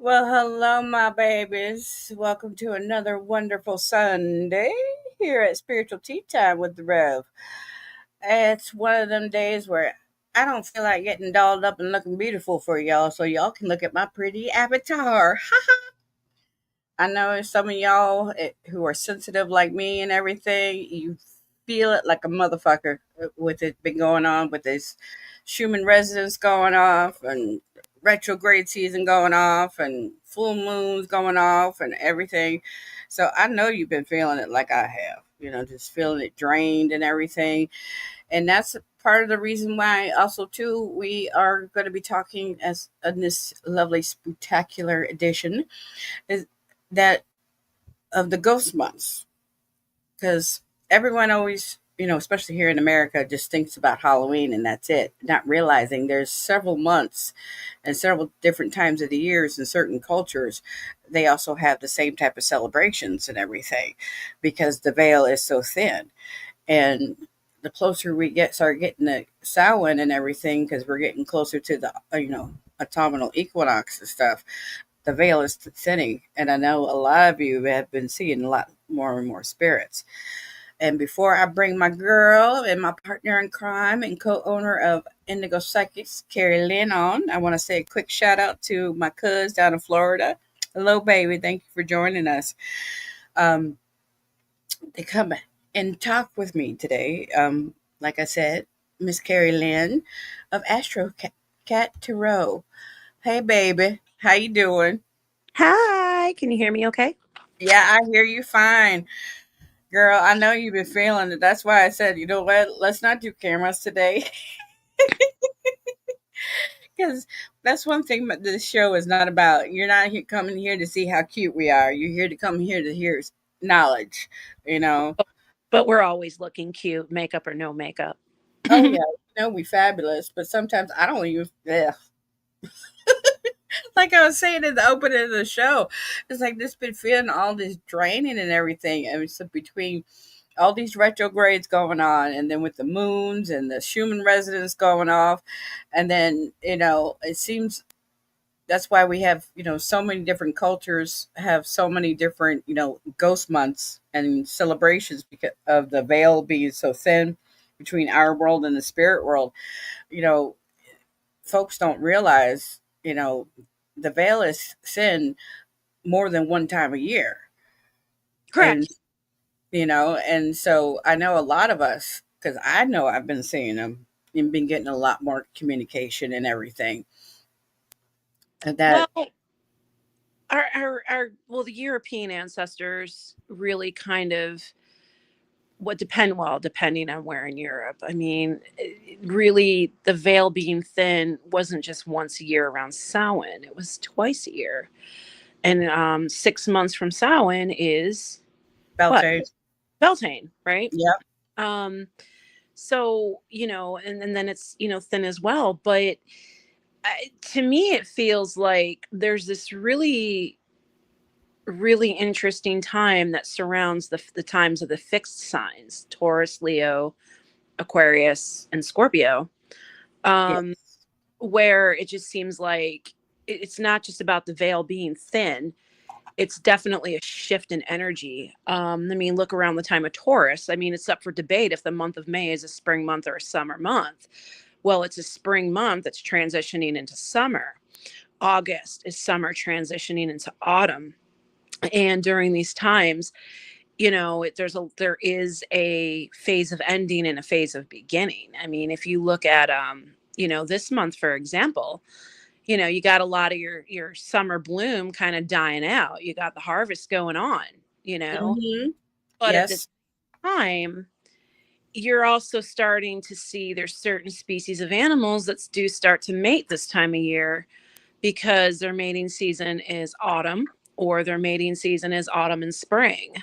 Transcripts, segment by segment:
Well, hello, my babies. Welcome to another wonderful Sunday here at Spiritual Tea Time with the Rev. It's one of them days where I don't feel like getting dolled up and looking beautiful for y'all, so y'all can look at my pretty avatar. I know some of y'all who are sensitive like me and everything, you feel it like a motherfucker with it been going on with this Schumann resonance going off and retrograde season going off and full moons going off and everything. So I know you've been feeling it like I have, just feeling it drained and everything. And that's part of the reason why also too we are going to be talking as in this lovely spectacular edition is that of the ghost months, because everyone always, especially here in America, just thinks about Halloween and that's it, not realizing there's several months and several different times of the years in certain cultures. They also have the same type of celebrations and everything because the veil is so thin. And the closer we start getting the Samhain and everything, because we're getting closer to the, autumnal equinox and stuff, the veil is thinning, and I know a lot of you have been seeing a lot more and more spirits. And before I bring my girl and my partner in crime and co-owner of Indigo Psychics, Carrie Lynne, on, I want to say a quick shout out to my cuz down in Florida. Hello, baby. Thank you for joining us. Um, they come and talk with me today. Like I said, Miss Carrie Lynne of Astro Cat Tarot. Hey, baby. How you doing? Hi, can you hear me okay? Yeah, I hear you fine. Girl, I know you've been feeling it. That's why I said, you know what? Let's not do cameras today. Because that's one thing that this show is not about. You're not coming here to see how cute we are. You're here to come here to hear knowledge, you know. But we're always looking cute, makeup or no makeup. Oh, yeah, we fabulous. But sometimes I don't even, ugh. Like I was saying in the opening of the show, it's like this been feeling all this draining and everything. And it's between all these retrogrades going on, and then with the moons and the Schumann resonance going off, and then it seems that's why we have so many different cultures have so many different ghost months and celebrations because of the veil being so thin between our world and the spirit world. You know, folks don't realize the veil is thin more than one time a year, and Correct. and so I know a lot of us, because I know I've been seeing them and been getting a lot more communication and everything. And that, Well, the European ancestors really kind of depending on where in Europe. I mean, really, the veil being thin wasn't just once a year around Samhain; it was twice a year. And 6 months from Samhain is what? Beltane. Beltane, right? Yep. Um, so and then it's thin as well, but to me it feels like there's this really interesting time that surrounds the times of the fixed signs: Taurus, Leo, Aquarius, and Scorpio, um Yes. where it just seems like it's not just about the veil being thin. It's definitely a shift in energy. I mean, look around the time of Taurus. I mean, it's up for debate if the month of May is a spring month or a summer month. Well, it's a spring month that's transitioning into summer. August is summer transitioning into autumn. And during these times, there is a phase of ending and a phase of beginning. I mean, if you look at this month, for example, you got a lot of your summer bloom kind of dying out. You got the harvest going on, you know, Hmm. but at the Yes. time, you're also starting to see there's certain species of animals that do start to mate this time of year because their mating season is autumn, or their mating season is autumn and spring.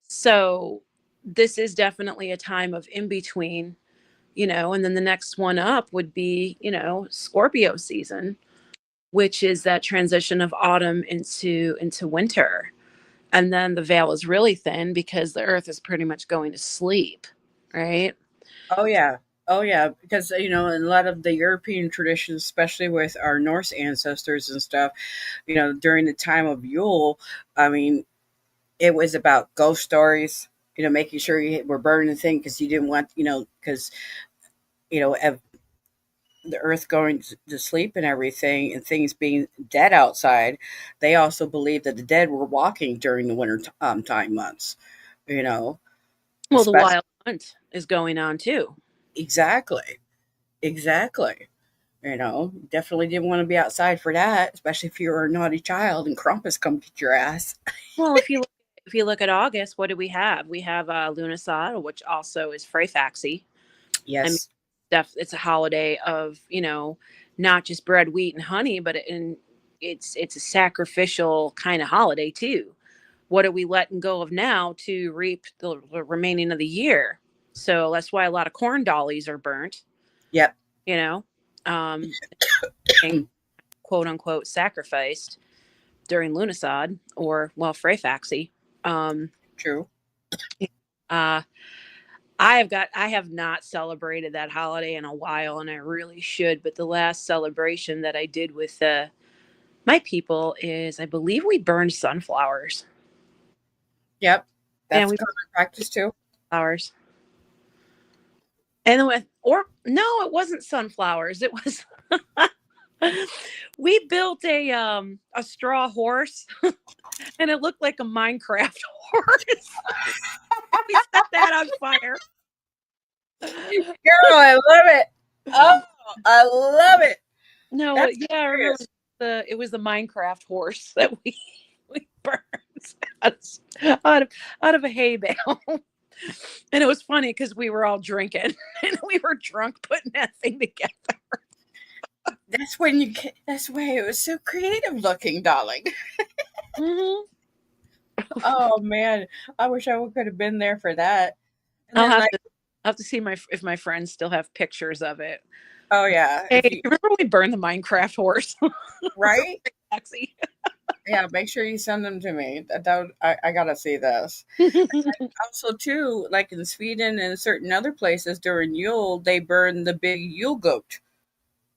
So this is definitely a time of in between, and then the next one up would be, Scorpio season, which is that transition of autumn into winter. And then the veil is really thin because the earth is pretty much going to sleep, right? Oh, yeah. Oh yeah, because in a lot of the European traditions, especially with our Norse ancestors and stuff, during the time of Yule, I mean, it was about ghost stories. Making sure you were burning the thing because you didn't want, because of the earth going to sleep and everything, and things being dead outside. They also believed that the dead were walking during the winter time months. You know, Well, the especially wild hunt is going on too. exactly, exactly. Definitely didn't want to be outside for that, especially if you were a naughty child and Krampus come get your ass. Well, if you look at August, what do we have? We have Lunisad, which also is Freyfaxy. I mean, Yes. it's a holiday of not just bread, wheat, and honey, but it's a sacrificial kind of holiday too. What are we letting go of now to reap the remaining of the year? So that's why a lot of corn dollies are burnt. Yep. You know, um, and quote unquote sacrificed during Lunisad or Freyfaxy. Um, True. uh, I have not celebrated that holiday in a while, and I really should. But the last celebration that I did with my people is, I believe, we burned sunflowers. Yep. And That's we common practice too. flowers, and then or no, it wasn't sunflowers. It was we built a straw horse, and it looked like a Minecraft horse. We set that on fire. Girl, I love it. Oh, I love it. No, That's yeah, I remember hilarious. it was the Minecraft horse that we burned out of out of a hay bale. And it was funny because we were all drinking and we were drunk putting that thing together. That's why it was so creative looking, darling. Hmm. Oh man, I wish I could have been there for that. And I'll then have like, to I'll have to see my if my friends still have pictures of it. oh yeah, Hey, you remember when we burned the Minecraft horse? right? Sexy. Yeah, make sure you send them to me. I gotta see this. Also, too, like in Sweden and certain other places during Yule, they burn the big Yule goat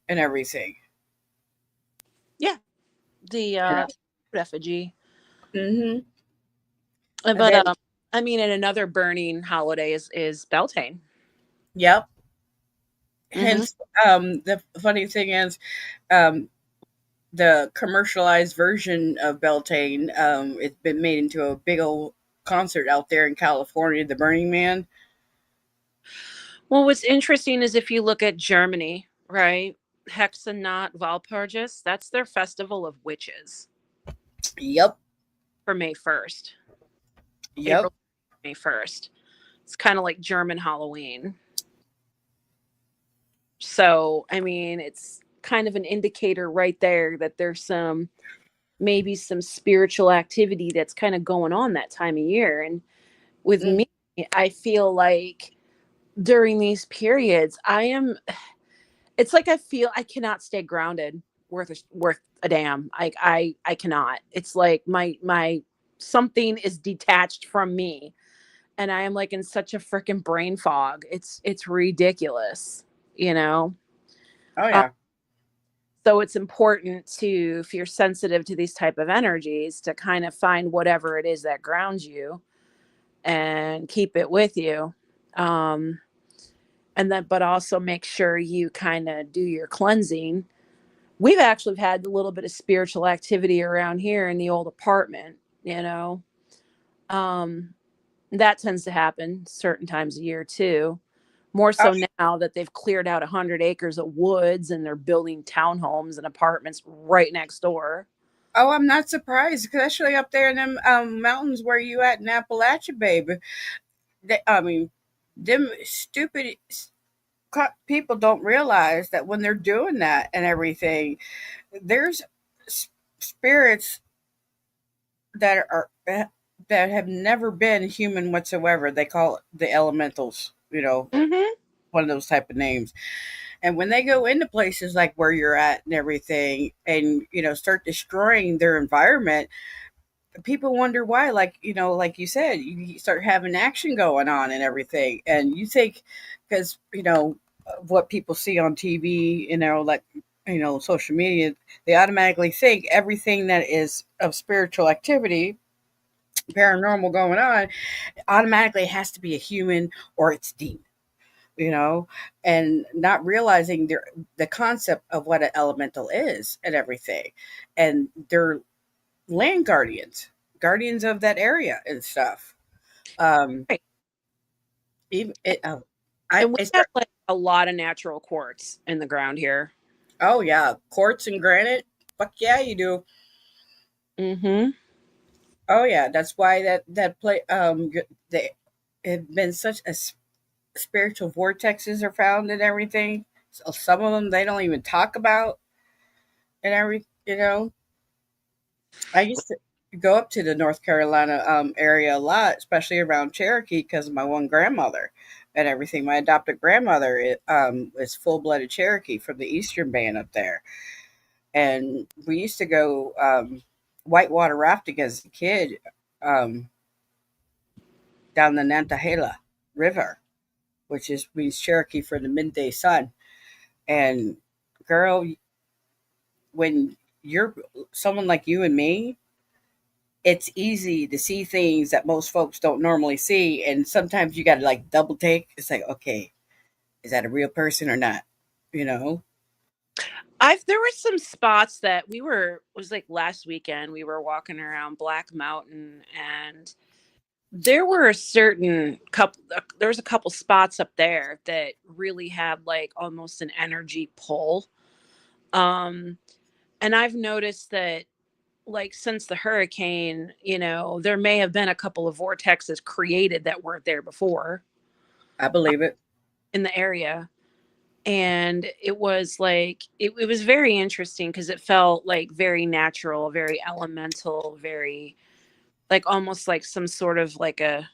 and everything. Yeah, the You know. effigy. Mm-hmm. And But then, I mean, and another burning holiday is Beltane. yep. Hmm. Hence, the funny thing is, um, the commercialized version of Beltane, it's been made into a big old concert out there in California, the Burning Man. Well, what's interesting is if you look at Germany, right? Hexennacht Walpurgis, that's their festival of witches Yep. for May 1st, Yep. April May 1st. It's kind of like German Halloween. So, I mean, it's kind of an indicator right there that there's maybe some spiritual activity that's kind of going on that time of year. And with Mm. me, I feel like during these periods, it's like I feel I cannot stay grounded worth a damn. I cannot. It's like my something is detached from me, and I am like in such a freaking brain fog. It's ridiculous, you know. Oh Uh, yeah. so it's important to, if you're sensitive to these type of energies, to kind of find whatever it is that grounds you and keep it with you. Um, and then, but also make sure you kind of do your cleansing. We've actually had a little bit of spiritual activity around here in the old apartment, you know. Um, that tends to happen certain times a year too. More Oh, so now that they've cleared out 100 acres of woods and they're building townhomes and apartments right next door. oh, I'm not surprised, especially up there in them mountains where you at in Appalachia, baby. I mean, them stupid people don't realize that when they're doing that and everything, there's spirits that are that have never been human whatsoever. They call it the elementals. Hmm. One of those type of names. And when they go into places like where you're at and everything, and start destroying their environment, people wonder why. Like like you said, you start having action going on and everything, and you think because what people see on TV, like, social media, they automatically think everything that is of spiritual activity, paranormal going on, automatically has to be a human or it's demon, you know, and not realizing the concept of what an elemental is and everything. And they're land guardians, guardians of that area and stuff. Um, Right. even it, I And we it's have like a lot of natural quartz in the ground here. oh yeah, quartz and granite. Fuck yeah, you do. Mm-hmm. Oh yeah, that's why that play they have been such a spiritual vortexes are found and everything. So some of them they don't even talk about and every. I used to go up to the North Carolina area a lot, especially around Cherokee, because of my one grandmother and everything. My adopted grandmother is full blooded Cherokee from the Eastern Band up there, and we used to go whitewater rafting as a kid um, down the Nantahala River, which is means Cherokee for the midday sun. And girl, when you're someone like you and me, it's easy to see things that most folks don't normally see, and sometimes you got to like double take. It's like, okay, is that a real person or not? You know? There were some spots that it was like last weekend, we were walking around Black Mountain, and there were a certain couple there was a couple spots up there that really had like almost an energy pull. Um and I've noticed that, like, since the hurricane, there may have been a couple of vortexes created that weren't there before I believe it. in the area. And it was like it was very interesting because it felt like very natural, very elemental, very like almost like some sort of like a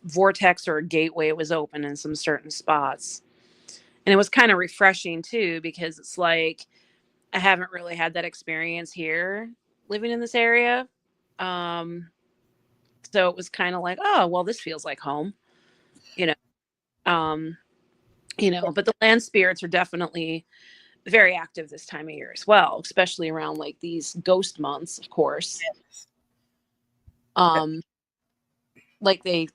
vortex or a gateway was open in some certain spots. And it was kind of refreshing too, because it's like I haven't really had that experience here living in this area. Um, so it was kind of like, oh, well, this feels like home, you know. Um, but the land spirits are definitely very active this time of year as well, especially around like these ghost months, of course. Um, like they,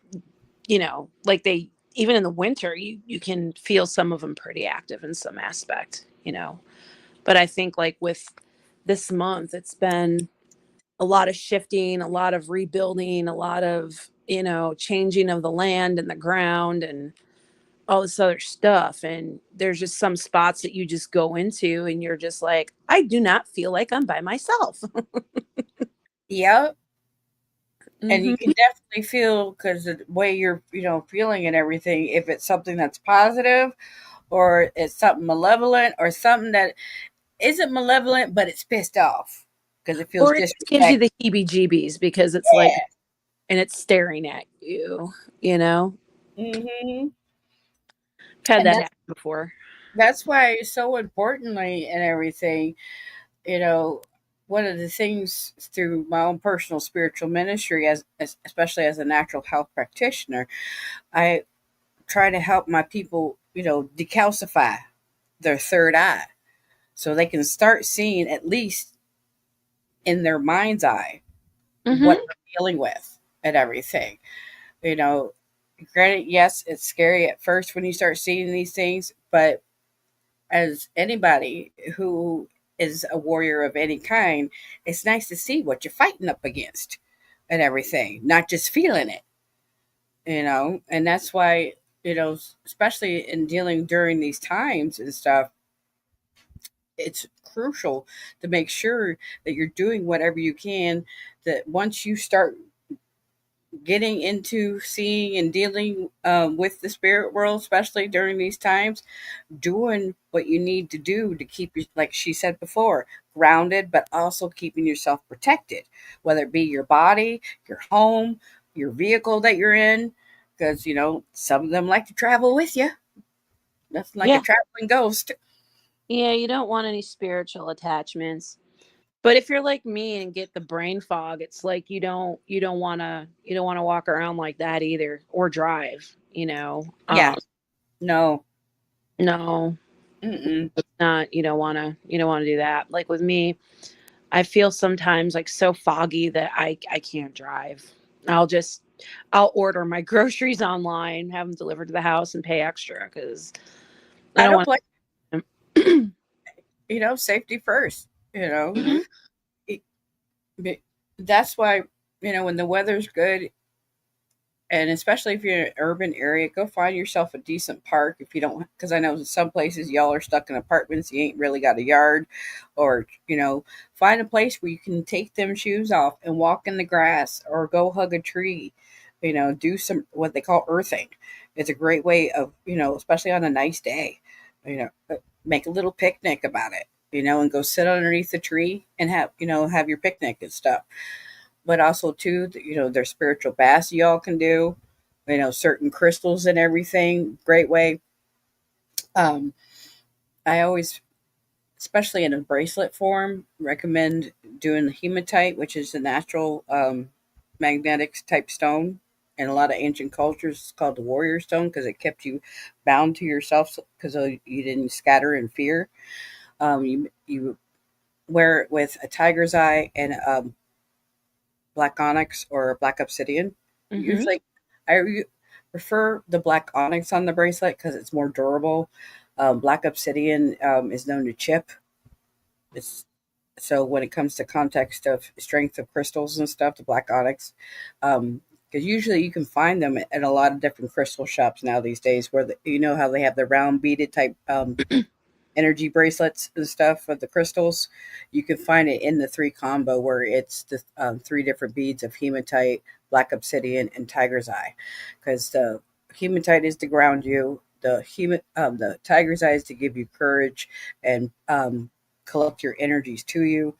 like they, even in the winter, you can feel some of them pretty active in some aspect. But I think like with this month, it's been a lot of shifting, a lot of rebuilding, a lot of, changing of the land and the ground and all this other stuff. And there's just some spots that you just go into and you're just like, I do not feel like I'm by myself. Yep. And you can Hmm. definitely feel because the way you're, feeling and everything, if it's something that's positive or it's something malevolent or something that isn't malevolent, but it's pissed off because it feels Or it just gives you disrespect. the heebie jeebies because it's like, and it's staring at you. Hmm. I've had And that happen before. that's why it's so importantly and everything, you know, one of the things through my own personal spiritual ministry, as especially as a natural health practitioner, I try to help my people, decalcify their third eye so they can start seeing at least in their mind's eye what Hmm. they're dealing with and everything. You know, granted, yes, it's scary at first when you start seeing these things, but as anybody who is a warrior of any kind, it's nice to see what you're fighting up against and everything, not just feeling it. And that's why, especially in dealing during these times and stuff, it's crucial to make sure that you're doing whatever you can, that once you start getting into seeing and dealing with the spirit world, especially during these times, doing what you need to do to keep you, like she said before, grounded, but also keeping yourself protected, whether it be your body, your home, your vehicle that you're in, because some of them like to travel with you. Nothing like a Yeah. traveling ghost. Yeah, you don't want any spiritual attachments. But if you're like me and get the brain fog, it's like you don't want to walk around like that either or drive. Yeah, no. No, Mm-mm. it's not. You don't want to do that. Like with me, I feel sometimes like so foggy that I can't drive. I'll just I'll order my groceries online, have them delivered to the house, and pay extra because I I don't don't want. blame To. safety first. Hmm. It- that's why when the weather's good, and especially if you're in an urban area, go find yourself a decent park. If you don't, because I know some places y'all are stuck in apartments, you ain't really got a yard, or find a place where you can take them shoes off and walk in the grass, or go hug a tree. Do some what they call earthing. It's a great way of especially on a nice day. Make a little picnic about it. And go sit underneath the tree and have your picnic and stuff. But also too, there's spiritual baths y'all can do. Certain crystals and everything. Great way. Um, I always, especially in a bracelet form, recommend doing the hematite, which is a natural magnetic type stone. In a lot of ancient cultures, it's called the warrior stone because it kept you bound to yourself because you didn't scatter in fear. You wear it with a tiger's eye and black onyx or black obsidian. Hmm. Usually, prefer the black onyx on the bracelet because it's more durable. Black obsidian is known to chip. It's so when it comes to context of strength of crystals and stuff, the black onyx, because usually you can find them at a lot of different crystal shops now these days, where how they have the round beaded type energy bracelets and stuff for the crystals. You can find it in the three combo where it's the three different beads of hematite, black obsidian, and tiger's eye. Because the hematite is to ground you. The tiger's eye is to give you courage and collect your energies to you,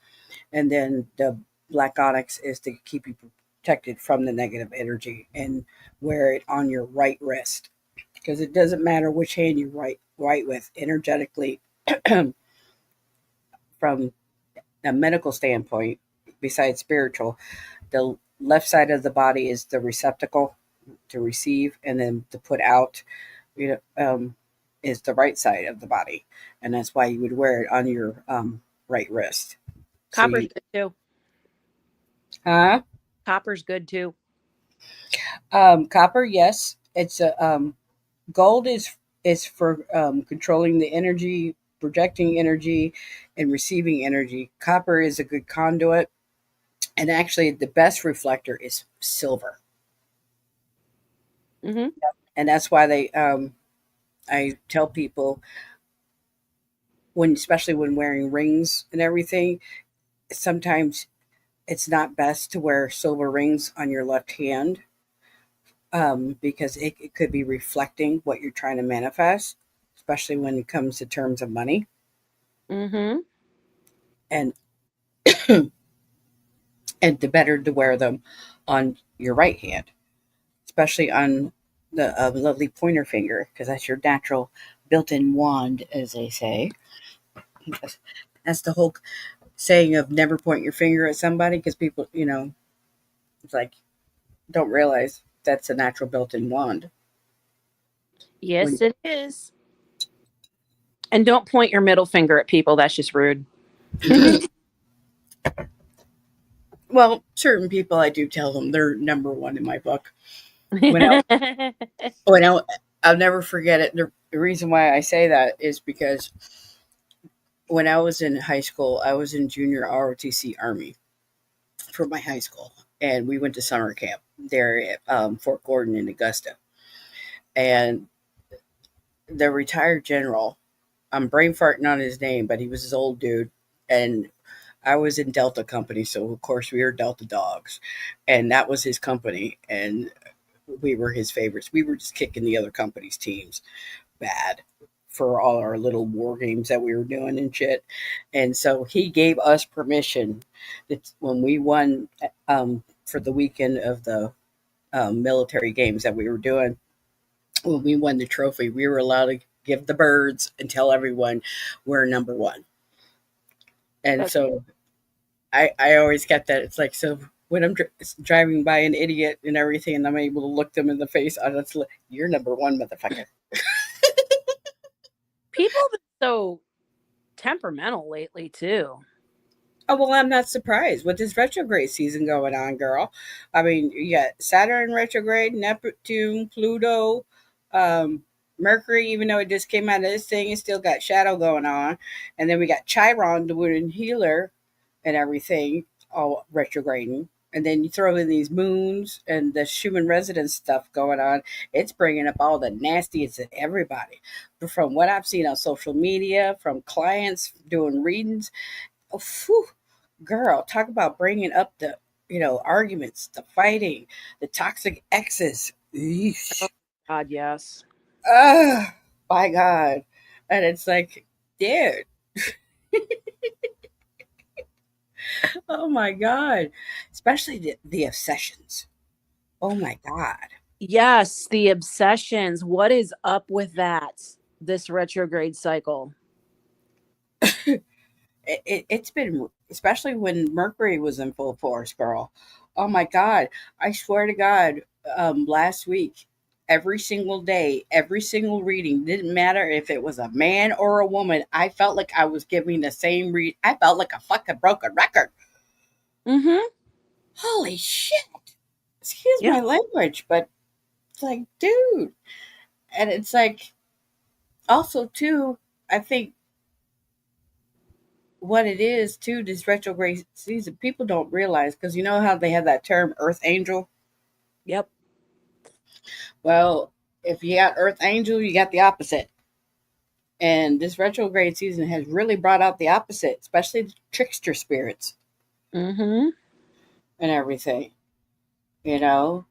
and then the black onyx is to keep you protected from the negative energy and wear it on your right wrist because it doesn't matter which hand you write with energetically. From a medical standpoint, besides spiritual, the left side of the body is the receptacle to receive, and then to put out, you know, is the right side of the body, and that's why you would wear it on your right wrist. So Copper's you, good too. huh? Copper's good too. Copper, yes, it's a gold is for controlling the energy, projecting energy, and receiving energy. Copper is a good conduit. And actually, the best reflector is silver, Hmm. and that's why I tell people especially when wearing rings and everything, sometimes it's not best to wear silver rings on your left hand because it could be reflecting what you're trying to manifest, especially when it comes to terms of money, Hmm. and and the better to wear them on your right hand, especially on the lovely pointer finger because that's your natural built-in wand, as they say. That's the whole saying of never point your finger at somebody because people, it's like don't realize that's a natural built-in wand. When Yes, it is. And don't point your middle finger at people. That's just rude. well, certain people, I do tell them they're number one in my book. When I when I'll never forget it. The reason why I say that is because when I was in high school, I was in junior ROTC Army for my high school, and we went to summer camp there at Fort Gordon in Augusta. And the retired general, I'm brain farting on his name, but he was his old dude, and I was in Delta Company, so of course we were Delta dogs, and that was his company, and we were his favorites. We were just kicking the other company's teams bad for all our little war games that we were doing and shit. And so he gave us permission that when we won for the weekend of the military games that we were doing, when we won the trophy, we were allowed to give the birds and tell everyone we're number one. And That's so I always get that. It's like, so when I'm driving by an idiot and everything, and I'm able to look them in the face, you're number one, motherfucker. People have been so temperamental lately too. Oh, well, I'm not surprised with this retrograde season going on, girl. I mean, you got Saturn retrograde, Neptune, Pluto, um, Mercury, even though it just came out of this thing, it still got shadow going on. And then we got Chiron doing healer and everything, all retrograding. And then you throw in these moons and the human residence stuff going on. It's bringing up all the nastiest in everybody. But from what I've seen on social media, from clients doing readings, oh, phew, girl, talk about bringing up the arguments, the fighting, the toxic exes. Oh Yeesh. God, yes. Ah, by God, and it's like, dude, oh my God, especially the obsessions. Oh my God, Yes, the obsessions. What is up with that? This retrograde cycle. it's been, especially when Mercury was in full force, girl. Oh my God, I swear to God, last week, every single day, every single reading, didn't matter if it was a man or a woman, I felt like I was giving the same read. I felt like a fucking broken record. Mm-hmm. Holy shit! Excuse Yep. my language, but it's like, dude, and it's like, also too, I think what it is too, this retrograde season, people don't realize, because you know how they have that term Earth Angel. Yep. Well, if you got Earth Angel, you got the opposite. And this retrograde season has really brought out the opposite, especially the trickster spirits Mm-hmm. and everything, you know,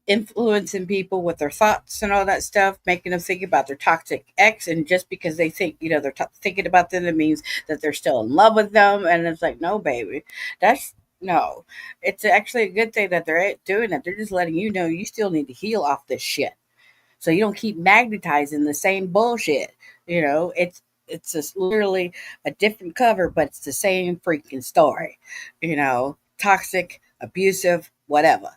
influencing people with their thoughts and all that stuff, making them think about their toxic ex. And just because they think, they're thinking about them, it means that they're still in love with them. And it's like, no, baby, that's no. It's actually a good thing that they're doing that. They're just letting you know you still need to heal off this shit, so you don't keep magnetizing the same bullshit. It's just literally a different cover, but it's the same freaking story. Toxic, abusive, whatever.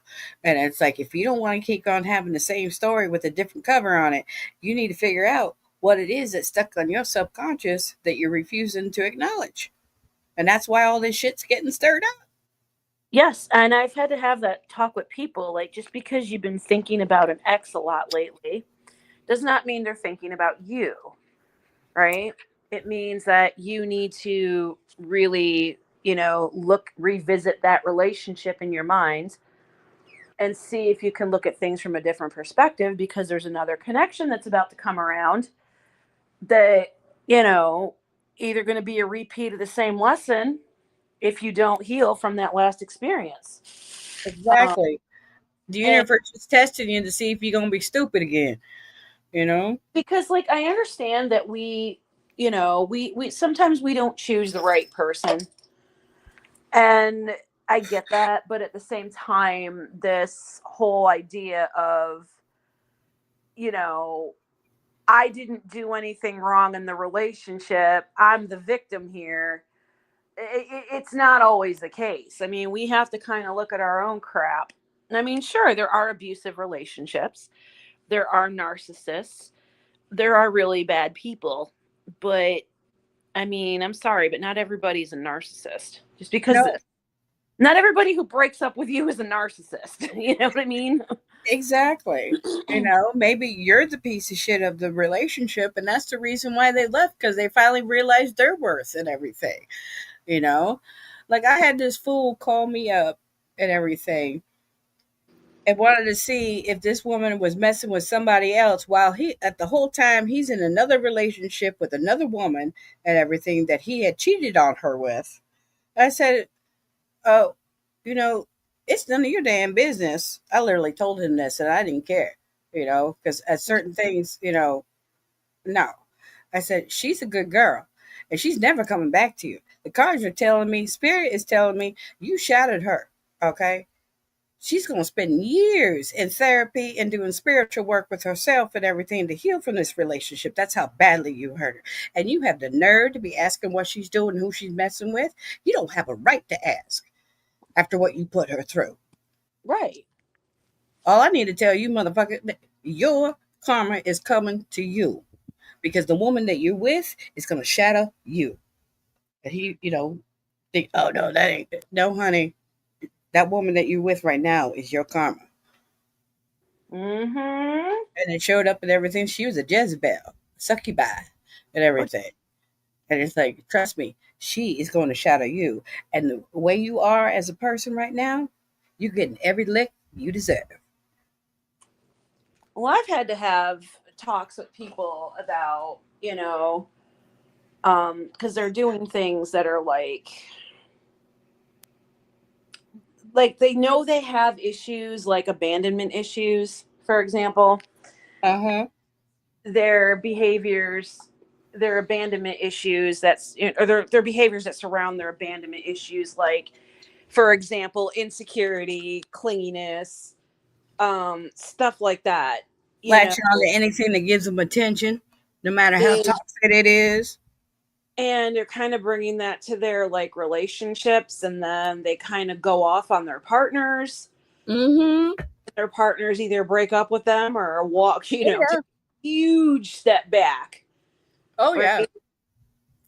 And it's like, if you don't want to keep on having the same story with a different cover on it, you need to figure out what it is that's stuck on your subconscious that you're refusing to acknowledge. And that's why all this shit's getting stirred up. Yes, and I've had to have that talk with people. Like, just because you've been thinking about an ex a lot lately does not mean they're thinking about you, right? It means that you need to really, revisit that relationship in your mind and see if you can look at things from a different perspective, because there's another connection that's about to come around that, you know, either going to be a repeat of the same lesson if you don't heal from that last experience. Um, Exactly. The and universe is testing you to see if you're going to be stupid again, you know? because, like, I understand that we sometimes we don't choose the right person, and I get that, but at the same time, this whole idea of, you know, I didn't do anything wrong in the relationship, I'm the victim here. It's not always the case. I mean, we have to kind of look at our own crap. I mean, sure, there are abusive relationships, there are narcissists, there are really bad people, but I mean, I'm sorry, but not everybody's a narcissist. Just because No, not everybody who breaks up with you is a narcissist. You know what I mean? exactly. Maybe you're the piece of shit of the relationship, and that's the reason why they left, because they finally realized their worth and everything. You know, like, I had this fool call me up and everything, and wanted to see if this woman was messing with somebody else, while he, at the whole time, he's in another relationship with another woman and everything that he had cheated on her with. I said, "Oh, you know, it's none of your damn business." I literally told him this, and I didn't care, because at certain things, no. I said, she's a good girl, and she's never coming back to you. The cards are telling me, Spirit is telling me, you shattered her, okay? She's going to spend years in therapy and doing spiritual work with herself and everything to heal from this relationship. That's how badly you hurt her. And you have the nerve to be asking what she's doing, who she's messing with. You don't have a right to ask after what you put her through. Right. All I need to tell you, motherfucker, that your karma is coming to you, because the woman that you're with is going to shadow you. And think, oh no, that ain't no, honey. That woman that you're with right now is your karma. Mm-hmm. And it showed up and everything. She was a Jezebel, succubi, and everything. And it's like, trust me, she is going to shadow you. And the way you are as a person right now, you're getting every lick you deserve. Well, I've had to have talks with people about, because they're doing things that are like they know they have issues, like abandonment issues, for example. Uh huh. Their behaviors, their abandonment issues, or their behaviors that surround their abandonment issues, like, for example, insecurity, clinginess, stuff like that. You know, Latching on to anything that gives them attention, no matter how they toxic it is. and they're kind of bringing that to their like relationships, and then they kind of go off on their partners. Mm-hmm. Their partners either break up with them or walk, Oh take yeah. a huge step back, Oh yeah. right?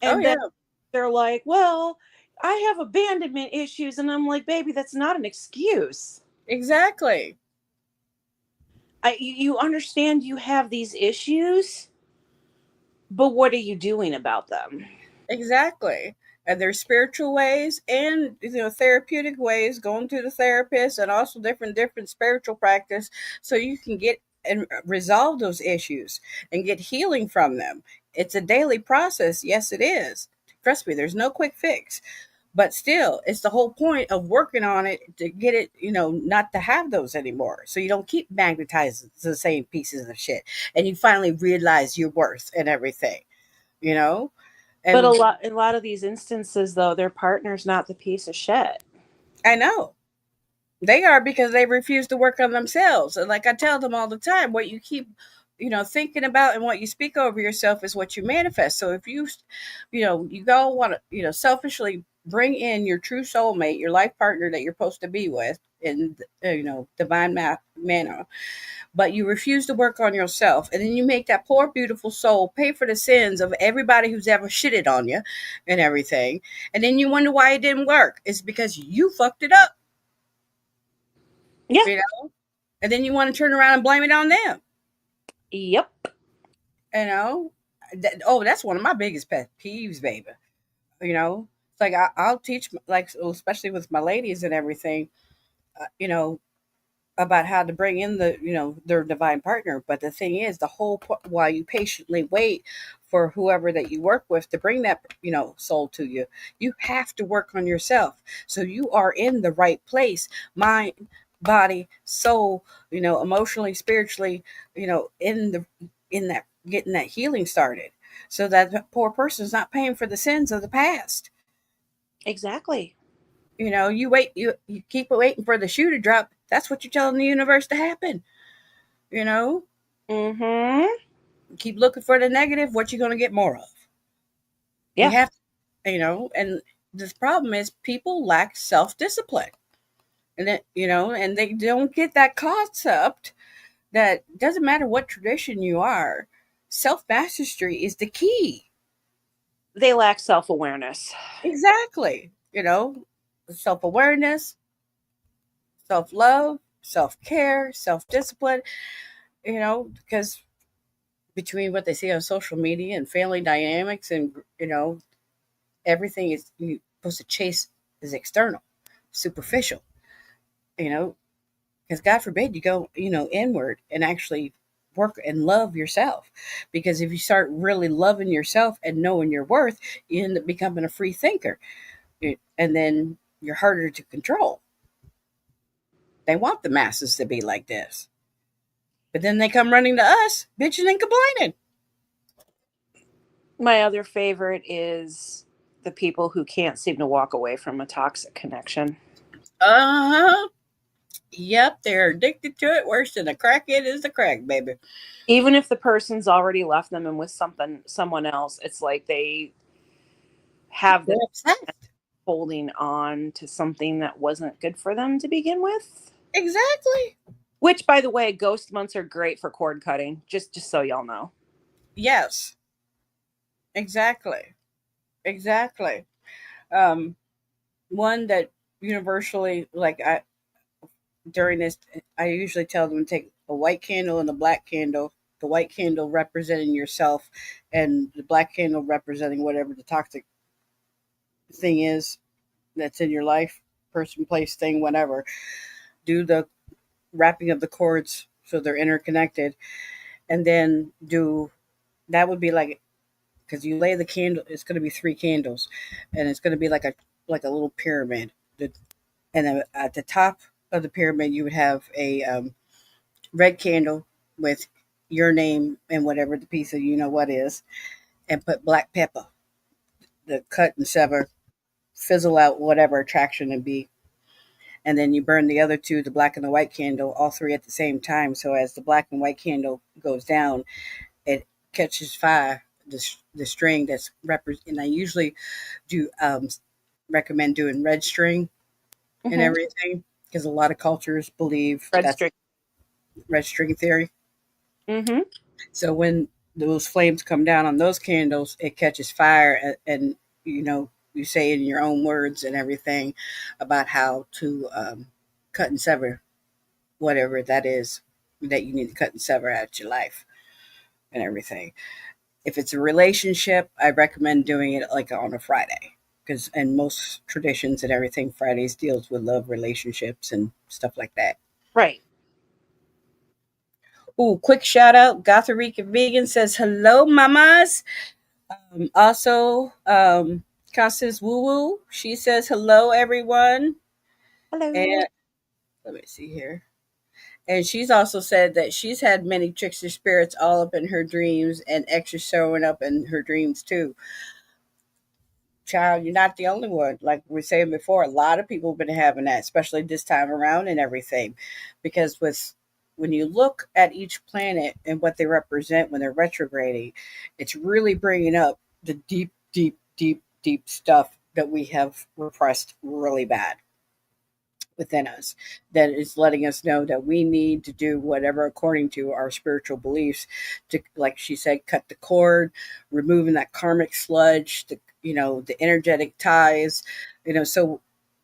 Oh And then yeah. they're like, well, I have abandonment issues. And I'm like, baby, that's not an excuse. Exactly. You understand you have these issues, but what are you doing about them? Exactly. And there's spiritual ways and therapeutic ways, going to the therapist and also different spiritual practice so you can get and resolve those issues and get healing from them. It's a daily process. Yes, it is. Trust me, there's no quick fix. But still, it's the whole point of working on it to get it, not to have those anymore. So you don't keep magnetizing the same pieces of shit. And you finally realize your worth and everything, you know? But And a lot of these instances, though, their partner's not the piece of shit. I know they are because they refuse to work on themselves. And like I tell them all the time, what you keep, thinking about and what you speak over yourself is what you manifest. So if you go want to, selfishly bring in your true soulmate, your life partner that you're supposed to be with in, divine manner, but you refuse to work on yourself. And then you make that poor, beautiful soul pay for the sins of everybody who's ever shitted on you and everything. And then you wonder why it didn't work. It's because you fucked it up, Yeah. you know? And then you want to turn around and blame it on them, Yep. you know? That's one of my biggest pet peeves, baby. It's like I'll teach, like, especially with my ladies and everything, uh, you know, about how to bring in their divine partner. But the thing is, while you patiently wait for whoever that you work with to bring that soul to you, you have to work on yourself so you are in the right place, mind, body, soul, emotionally, spiritually, in that, getting that healing started, so that the poor person's not paying for the sins of the past. Exactly. You keep waiting for the shoe to drop. That's what you're telling the universe to happen. You know, Mm-hmm. keep looking for the negative. What you going to get more of? You Yeah. have, and this problem is people lack self discipline, and they don't get that concept that doesn't matter what tradition you are, self mastery is the key. They lack self awareness. Exactly. Self awareness, self love, self care, self discipline. Because between what they see on social media and family dynamics and everything is you supposed to chase is external, superficial, you know because God forbid you go inward and actually work and love yourself, because if you start really loving yourself and knowing your worth, you end up becoming a free thinker. And then you're harder to control. They want the masses to be like this, but then they come running to us bitching and complaining. My other favorite is the people who can't seem to walk away from a toxic connection. Uh-huh. Yep, they're addicted to it worse than a crackhead is the crack, baby. Even if the person's already left them and with someone else, it's like they have They're this obsessed. holding on to something that wasn't good for them to begin with. Exactly. Which, by the way, ghost months are great for cord cutting. Just so y'all know. Yes. Exactly. Exactly. Um, one that universally, like I during this, I usually tell them to take a white candle and a black candle. The white candle representing yourself, and the black candle representing whatever the toxic thing is that's in your life, person, place, thing, whatever. Do the wrapping of the cords so they're interconnected, and then do that would be like because you lay the candle. It's going to be three candles, and it's going to be like a little pyramid. And then at the top of the pyramid, you would have a red candle with your name and whatever the piece of you know what is, and put black pepper, the cut and sever, fizzle out whatever attraction it be, and then you burn the other two, the black and the white candle, all three at the same time. So as the black and white candle goes down, it catches fire. The string that's and I usually do recommend doing red string and Mm-hmm. everything because a lot of cultures believe Red that's string. red string theory. Mm-hmm. So when those flames come down on those candles, it catches fire, and you know you say in your own words and everything about how to cut and sever whatever that is that you need to cut and sever out of your life and everything. If it's a relationship, I recommend doing it like on a Friday because in most traditions and everything, Fridays deals with love, relationships, and stuff like that. Right. Ooh, quick shout out. Gotharica Vegan says, hello, mamas. Also, Constance Woo Woo, she says, hello, everyone. Hello. And let me see here. And she's also said that she's had many trickster spirits all up in her dreams and extra showing up in her dreams too. Child, you're not the only one. Like we were saying before, a lot of people have been having that, especially this time around and everything. Because when you look at each planet and what they represent when they're retrograding, it's really bringing up the deep, deep, deep, deep stuff that we have repressed really bad within us, that is letting us know that we need to do whatever according to our spiritual beliefs to, like she said, cut the cord, removing that karmic sludge, the energetic ties, so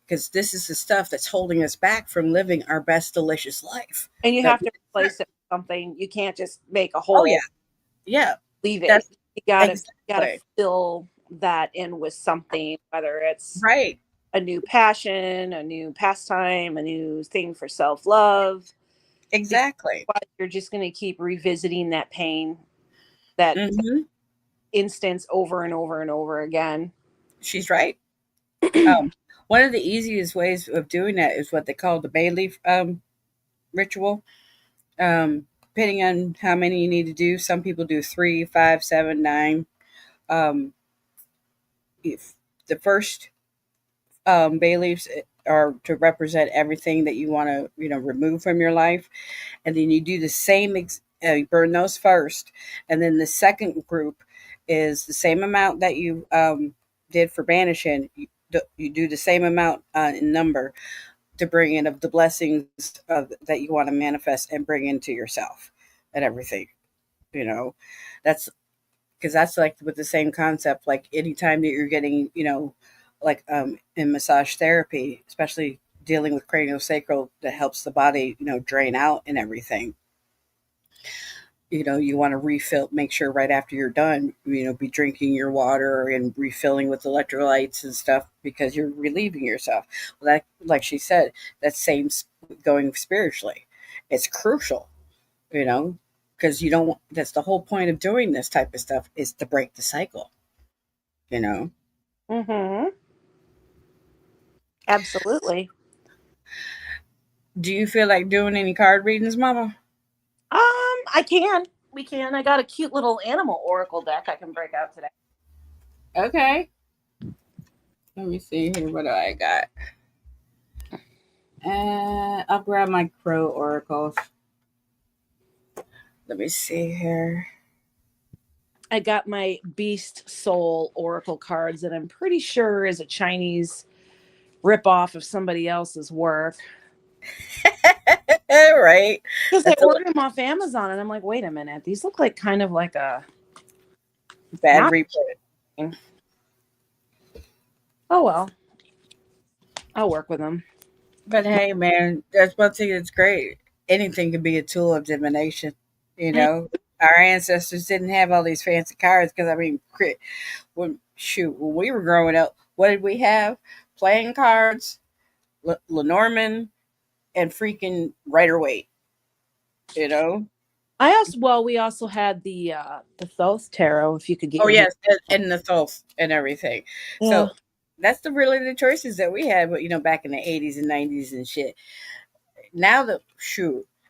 because this is the stuff that's holding us back from living our best delicious life And you that have we to replace it with something. You can't just make a oh yeah, hole, yeah, leave it. that's You gotta exactly fill that in with something, whether it's right, a new passion, a new pastime, a new thing for self love. Because exactly. otherwise you're just going to keep revisiting that pain, that Hmm. instance over and over and over again. She's right. um, One of the easiest ways of doing that is what they call the bay leaf ritual. Depending on how many you need to do, some people do three, five, seven, nine. Um, if the first bay leaves are to represent everything that you want to, remove from your life, and then you do the same. You burn those first, and then the second group is the same amount that you did for banishing. You do the same amount in number to bring in of the blessings that you want to manifest and bring into yourself and everything. You know, that's because that's like with the same concept. Like anytime that you're getting, like in massage therapy, especially dealing with craniosacral that helps the body, drain out and everything. You want to refill, make sure right after you're done, be drinking your water and refilling with electrolytes and stuff because you're relieving yourself. Well, that, like she said, that same going spiritually, it's crucial, you know, because you don't. That's the whole point of doing this type of stuff is to break the cycle. You know. Mm-hmm. Absolutely. Do you feel like doing any card readings, Mama? I can. We can. I got a cute little animal oracle deck I can break out today. Okay. Let me see here. What do I got? I'll grab my crow oracles. Let me see here. I got my Beast Soul oracle cards that I'm pretty sure is a Chinese ripoff of somebody else's work. Right. Because I That's a ordered them off Amazon and I'm like, wait a minute, these look like kind of like a Bad Not. replay. Oh well, I'll work with them. But hey, man, that's one thing that's great. Anything can be a tool of divination. You know, our ancestors didn't have all these fancy cards because I mean, when we were growing up, what did we have? Playing cards, Lenormand, and freaking Rider Waite. You know. We also had the Thoth tarot. If you could get Oh your hand. yes, and the souls and everything. Yeah. So that's the choices that we had, but back in the 80s and 90s and shit. Now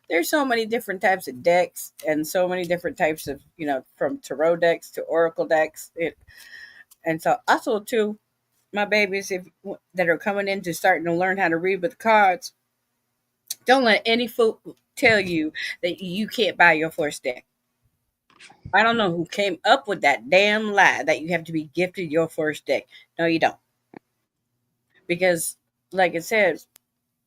there's so many different types of decks and so many different types of from tarot decks to oracle decks. And so also too, my babies if that are coming into starting to learn how to read with the cards, don't let any fool tell you that you can't buy your first deck. I don't know who came up with that damn lie that you have to be gifted your first deck. No, you don't. Because, like it says,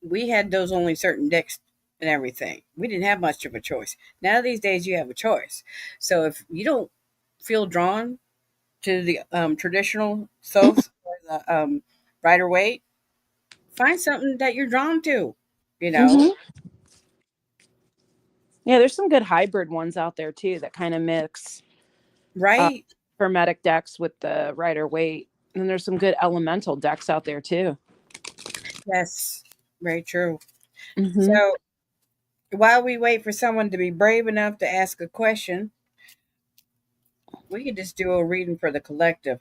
we had those only certain decks and everything. We didn't have much of a choice. Now, these days, you have a choice. So, if you don't feel drawn to the traditional Thoth or the Rider Waite, find something that you're drawn to, you know, Hmm. Yeah, there's some good hybrid ones out there too that kind of mix uh, right? hermetic decks with the Rider Waite, and there's some good elemental decks out there too. Yes, very true. Hmm. So, while we wait for someone to be brave enough to ask a question, we could just do a reading for the collective.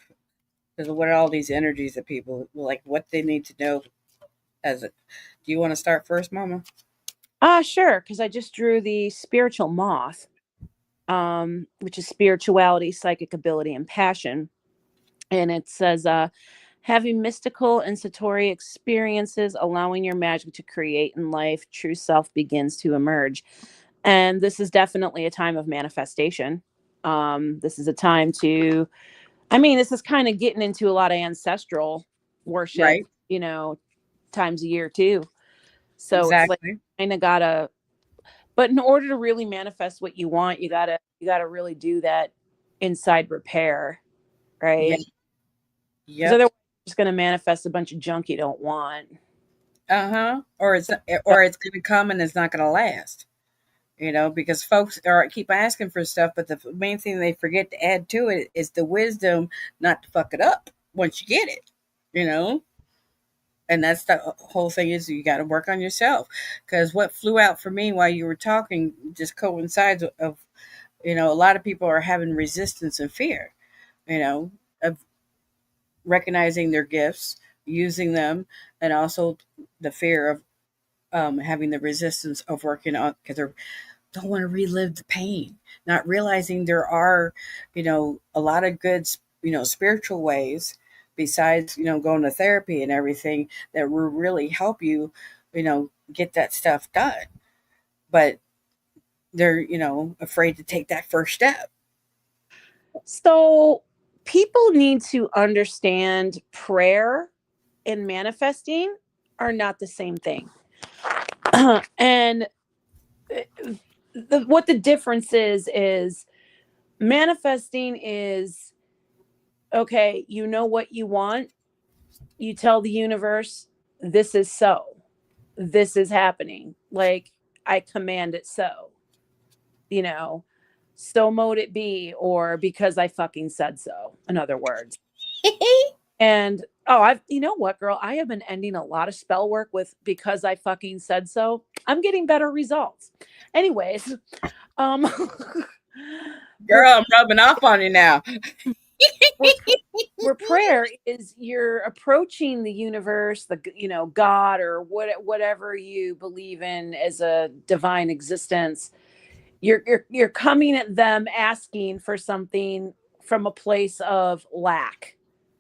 Because what are all these energies that people like? What they need to know as a. Do you want to start first, Mama? Sure, because I just drew the spiritual moth, which is spirituality, psychic ability, and passion. And it says, having mystical and satori experiences, allowing your magic to create in life, true self begins to emerge. And this is definitely a time of manifestation. This is a time to, I mean, this is kind of getting into a lot of ancestral worship, Right. times a year too. So it's like Exactly. kind of gotta, but in order to really manifest what you want, you gotta really do that inside repair, Yeah. right? Because Yep. otherwise, you're just gonna manifest a bunch of junk you don't want. Uh-huh. But Or it's gonna come and it's not gonna last. Because folks are keep asking for stuff, but the main thing they forget to add to it is the wisdom not to fuck it up once you get it. You know? And that's the whole thing is you gotta work on yourself. Because what flew out for me while you were talking just coincides of a lot of people are having resistance and fear, you know, of recognizing their gifts, using them, and also the fear of having the resistance of working on because they don't want to relive the pain, not realizing there are, a lot of good, spiritual ways besides, going to therapy and everything that will really help you, get that stuff done. But they're, afraid to take that first step. so people need to understand prayer and manifesting are not the same thing. And what the difference is manifesting is okay, you know what you want, you tell the universe, this is so, this is happening. Like, I command it so, you know, so mote it be, or because I fucking said so, in other words. And you know what, girl, I have been ending a lot of spell work with because I fucking said so. I'm getting better results. Anyways, um, where Girl, I'm rubbing off on you now. where where prayer is, you're approaching the universe, the God, or whatever you believe in as a divine existence. You're coming at them asking for something from a place of lack,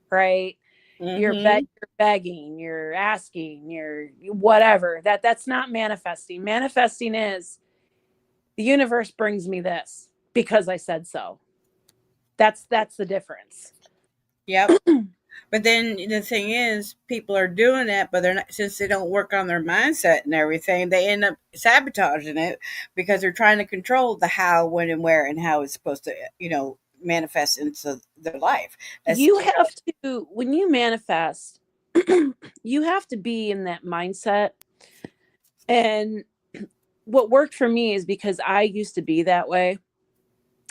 right? Mm-hmm. You're begging, you're asking, you're whatever. That's not manifesting. Manifesting is the universe brings me this because I said so. That's the difference. Yep. But then the thing is, people are doing that, but they're not, since they don't work on their mindset and everything, they end up sabotaging it because they're trying to control the how, when, and where, and how it's supposed to, manifest into their life. As You have to, when you manifest, you have to be in that mindset. And what worked for me is because I used to be that way,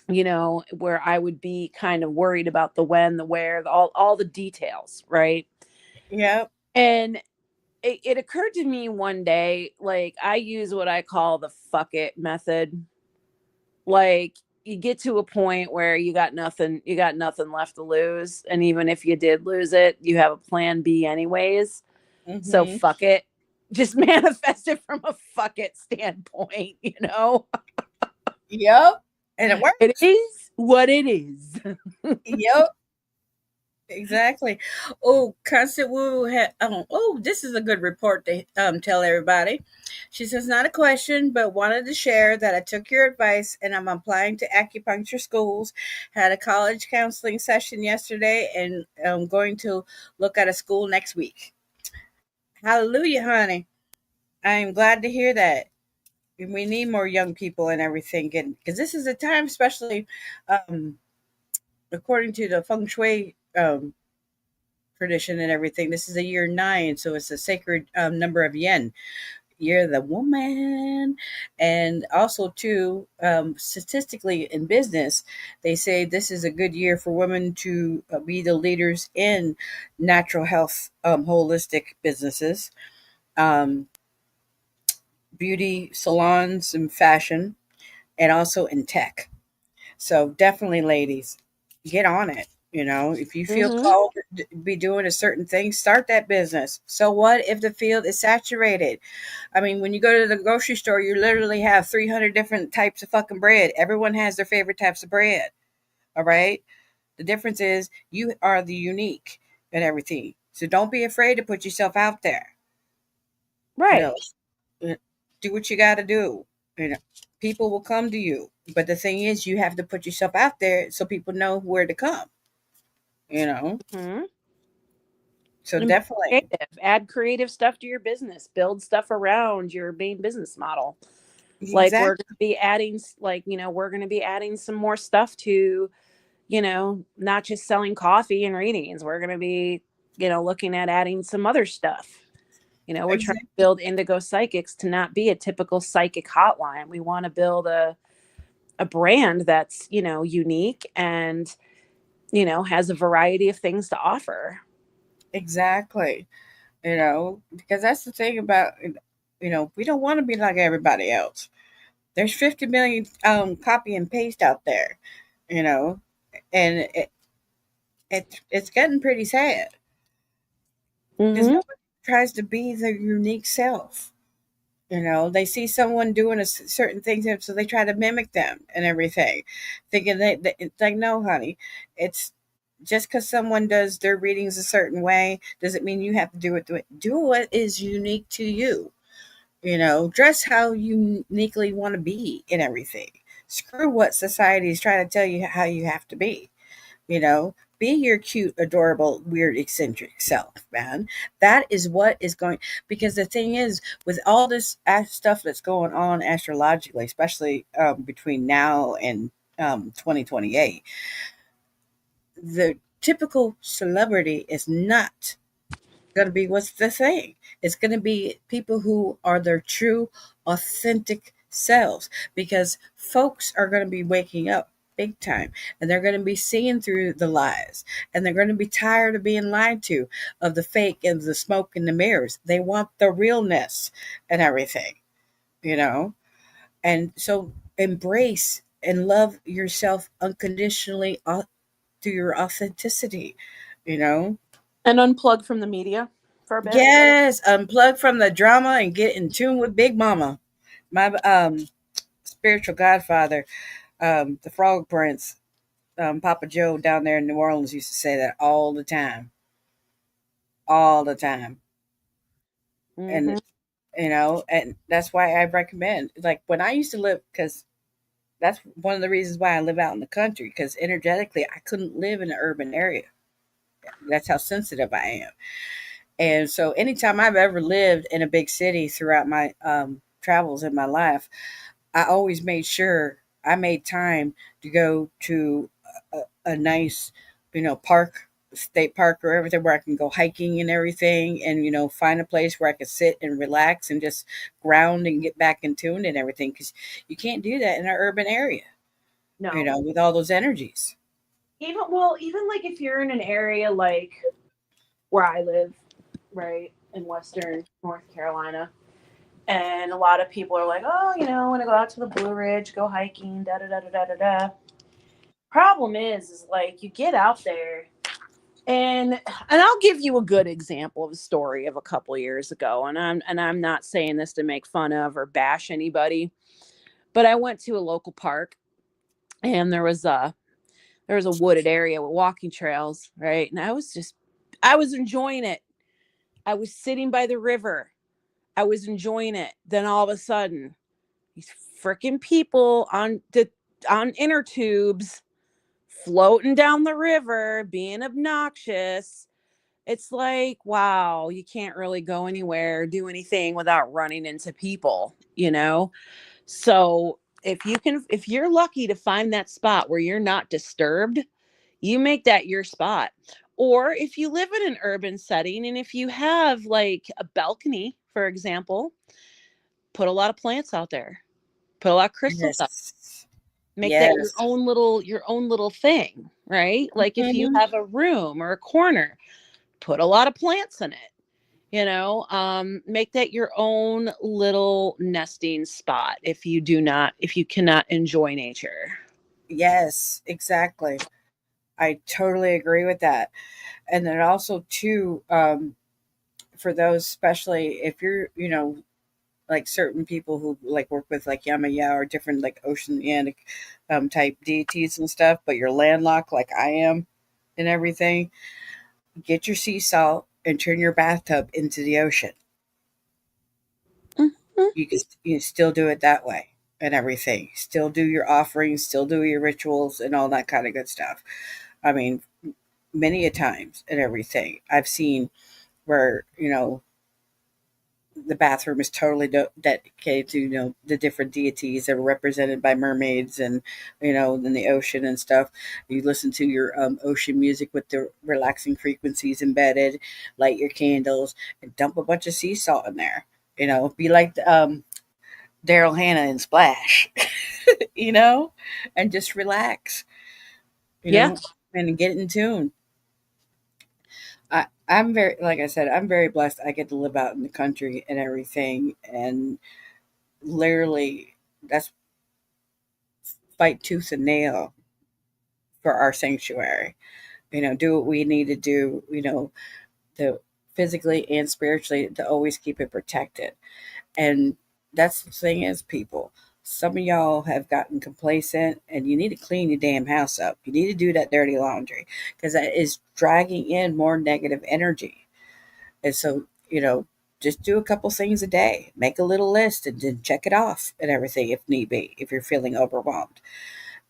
where I would be kind of worried about the when, the where, all the details, right? yep. And it occurred to me one day, like I use what I call the fuck it method. Like you get to a point where you got nothing left to lose. And even if you did lose it, you have a plan B anyways. So Hmm. fuck it. Just manifest it from a fuck it standpoint. Yep. And it It works. is what it is. Yep. Exactly. Oh, Constant Wu had. Oh, this is a good report to tell everybody. She says, not a question, but wanted to share that I took your advice and I'm applying to acupuncture schools. Had a college counseling session yesterday, and I'm going to look at a school next week. Hallelujah, honey. I am glad to hear that. We need more young people and everything, because this is a time, especially um, according to the feng shui tradition and everything. This is a year 9, so it's a sacred number of yen. Year of the woman, and also too, statistically in business, they say this is a good year for women to be the leaders in natural health, holistic businesses, um, beauty salons, and fashion, and also in tech. So definitely, ladies, get on it. If you feel Mm-hmm. called to be doing a certain thing, start that business. So what if the field is saturated? I mean, when you go to the grocery store, you literally have 300 different types of fucking bread. Everyone has their favorite types of bread. All right. The difference is you are the unique and everything. So don't be afraid to put yourself out there. You know, Right. do what you got to do. You know, people will come to you. But the thing is, you have to put yourself out there so people know where to come. You know, Mm-hmm. so And be definitely, creative. Add creative stuff to your business. Build stuff around your main business model. Like we're exactly, going to be adding, we're going to be adding some more stuff to, not just selling coffee and readings. We're going to be, looking at adding some other stuff. We're trying to exactly, build Indigo Psychics to not be a typical psychic hotline. We want to build a brand that's, unique and, has a variety of things to offer. exactly. Because that's the thing about, we don't want to be like everybody else. There's 50 million copy and paste out there, you know, and it's getting pretty sad because Mm-hmm. nobody tries to be their unique self. They see someone doing certain things, and so they try to mimic them and everything, thinking that it's like, no, honey, it's just because someone does their readings a certain way doesn't mean you have to do it. Do what is unique to you. Dress how you uniquely want to be in everything. Screw what society is trying to tell you how you have to be. Be your cute, adorable, weird, eccentric self, man. That is what is going, because the thing is, with all this stuff that's going on astrologically, especially between now and 2028, the typical celebrity is not going to be what's the thing. It's going to be people who are their true, authentic selves, because folks are going to be waking up big time, and they're going to be seeing through the lies, and they're going to be tired of being lied to, of the fake and the smoke and the mirrors. They want the realness and everything, you know? And so embrace and love yourself unconditionally, through your authenticity, you know? And unplug from the media for a bit. Yes, unplug from the drama and get in tune with Big Mama. My spiritual godfather, the Frog Prince, Papa Joe down there in New Orleans used to say that all the time, and Mm-hmm. and that's why I recommend. Like when I used to live, because that's one of the reasons why I live out in the country, because energetically I couldn't live in an urban area. That's how sensitive I am. And so, anytime I've ever lived in a big city throughout my travels in my life, I always made sure I made time to go to a nice, park, state park or everything where I can go hiking and everything, and find a place where I can sit and relax and just ground and get back in tune and everything, because you can't do that in an urban area, No. with all those energies. Even like if you're in an area like where I live, right, in Western North Carolina, and a lot of people are like, oh, I want to go out to the Blue Ridge, go hiking, da da da da da da da. Problem is like you get out there, and I'll give you a good example of a story of a couple years ago, and I'm not saying this to make fun of or bash anybody, but I went to a local park, and there was a wooded area with walking trails, right? And I was enjoying it. I was sitting by the river. I was enjoying it. Then all of a sudden, these freaking people on inner tubes floating down the river, being obnoxious. It's like, wow, you can't really go anywhere, do anything without running into people. So if you're lucky to find that spot where you're not disturbed, you make that your spot. Or if you live in an urban setting and if you have like a balcony, for example, put a lot of plants out there, put a lot of crystals up, Yes. make that your Yes. own little thing, right? Like if you Hmm. have a room or a corner, put a lot of plants in it. Make that your own little nesting spot if you cannot enjoy nature. Yes, exactly. I totally agree with that. And then also too, for those, especially if you're, like certain people who like work with like Yamaya or different like oceanic type deities and stuff, but you're landlocked like I am and everything, get your sea salt and turn your bathtub into the ocean. Mhm. You still do it that way and everything. Still do your offerings, still do your rituals and all that kind of good stuff. I mean, many a times and everything I've seen where the bathroom is totally dedicated to the different deities that are represented by mermaids and in the ocean and stuff. You listen to your ocean music with the relaxing frequencies embedded, light your candles, and dump a bunch of sea salt in there. Be like Daryl Hannah and Splash, you know, and just relax, you Yeah. know, and get in tune. I'm very, like I said, I'm very blessed. I get to live out in the country and everything, and literally, that's fight tooth and nail for our sanctuary. Do what we need to do. To physically and spiritually to always keep it protected. And that's the thing is, people. Some of y'all have gotten complacent, and you need to clean your damn house up. You need to do that dirty laundry because that is dragging in more negative energy. And so, just do a couple things a day. Make a little list and then check it off and everything if need be, if you're feeling overwhelmed.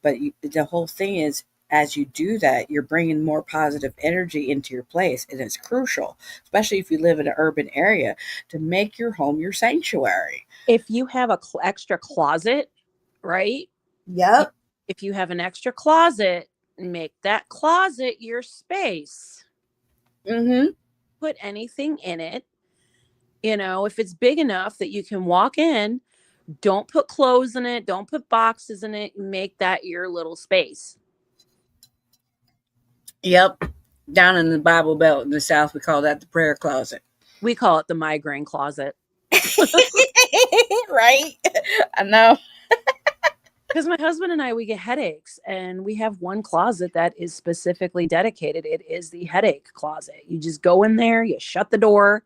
But the whole thing is, as you do that, you're bringing more positive energy into your place. And it's crucial, especially if you live in an urban area, to make your home your sanctuary. If you have a extra closet, right? You, Yep. if you have an extra closet, make that closet your space. Mm-hmm. Put anything in it. If it's big enough that you can walk in, don't put clothes in it, don't put boxes in it. Make that your little space. Yep. Down in the Bible Belt in the South, we call that the prayer closet. We call it the migraine closet. Right? I know. Because my husband and I, we get headaches, and we have one closet that is specifically dedicated. It is the headache closet. You just go in there, you shut the door.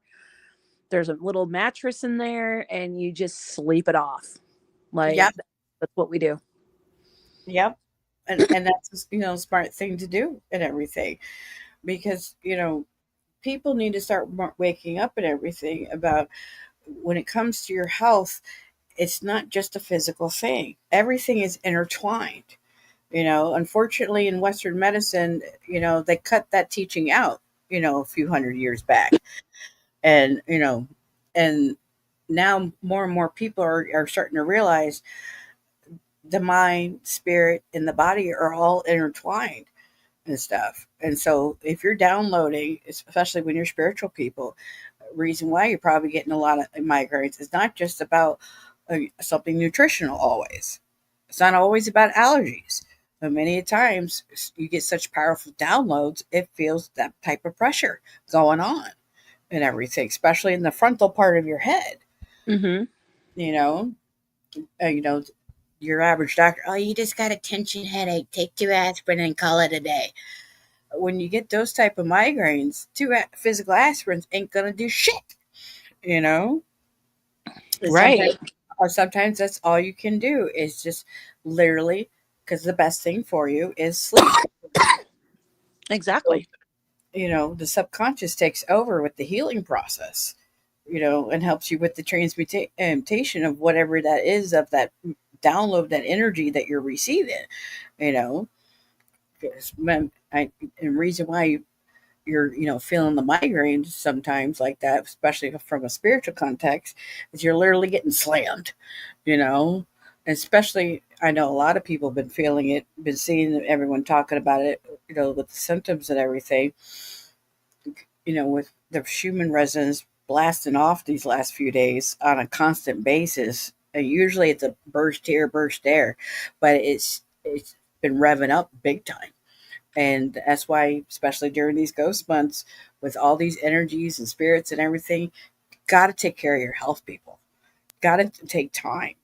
There's a little mattress in there, and you just sleep it off. Like Yep. that's what we do. Yep. And that's smart thing to do and everything, because people need to start waking up and everything about when it comes to your health. It's not just a physical thing. Everything is intertwined. Unfortunately, in Western medicine, they cut that teaching out, a few hundred years back. And, and now more and more people are starting to realize the mind, spirit, and the body are all intertwined. and stuff. And so if you're downloading, especially when you're spiritual people, reason why you're probably getting a lot of migraines is not just about something nutritional always. It's not always about allergies. But many times you get such powerful downloads, it feels that type of pressure going on and everything, especially in the frontal part of your head. Mm-hmm. You know, you know, your average doctor, oh, you just got a tension headache. Take 2 aspirin and call it a day. When you get those type of migraines, physical aspirins ain't gonna do shit. You know, and Right. sometimes that's all you can do is just literally because the best thing for you is sleep. So, Exactly. the subconscious takes over with the healing process. And helps you with the transmutation of whatever that is of that download, that energy that you're receiving. You know, 'Cause and reason why you're feeling the migraines sometimes like that, especially from a spiritual context, is you're literally getting slammed. You know, especially I know a lot of people have been feeling it, been seeing everyone talking about it. With the symptoms and everything. With the Schumann resonance blasting off these last few days on a constant basis. And usually it's a burst here, burst there, but it's been revving up big time. And that's why, especially during these ghost months, with all these energies and spirits and everything, got to take care of your health, people. Got to take time